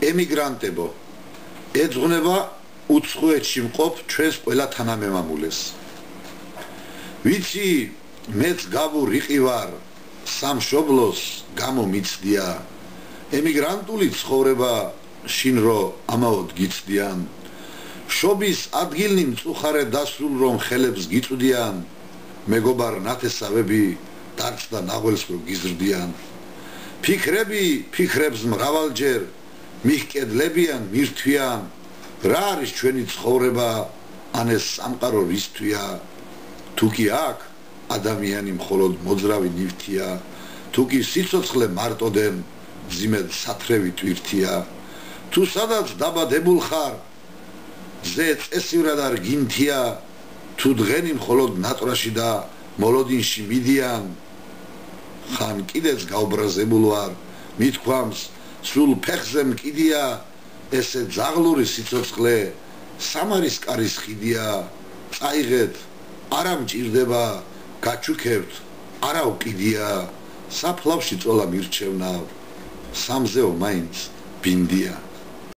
ემიგრანტებო, ეძღვნება უცხოეთში მყოფ ჩვენს ყველა თანამემამულეს. ვიცი, მეც გავუ რიყი ვარ, სამშობლოს გამო მიცდია, ემიგრანტული ცხოვრება შინ რო ამაოდ გიცდიან, შობის ადგილნი მწუხარე დასულ რომ ხელებს გიწვდიან, მეგობარ ნათესავები დარწ და ნაღველს რო გიზრდიან. ფიქრები ფიქრებს მრავალჯერ მიხკედლებიან მირთვიან, რა არის ჩვენი ცხოვრება, ან ეს სამყარო რისთვია, თუ კი აქ ადამიანი მხოლოდ მოძრავი ნივთია, თუ კი სიცოცხლე მარტოდენ მძიმედ სათრევი ტვირთია, თუ სადაც დაბადებულ ხარ ზე წესივრად არ გინთია, თუ დღენი მხოლოდ ნატრაში და მოლოდინში მიდიან, ხან კიდეც გაუბრაზებულ ვარ, მithქვამს სულ ფეხზე მკიდია, ესე ძაღლური სიცოცხლე სამარის კარის ხიდია, წაიღეთ, არა მჭირდება, გაჩუქებთ, არა უკიდია, საფლავში წოლა მირჩევნავ, სამზეო მაინც ბინდია.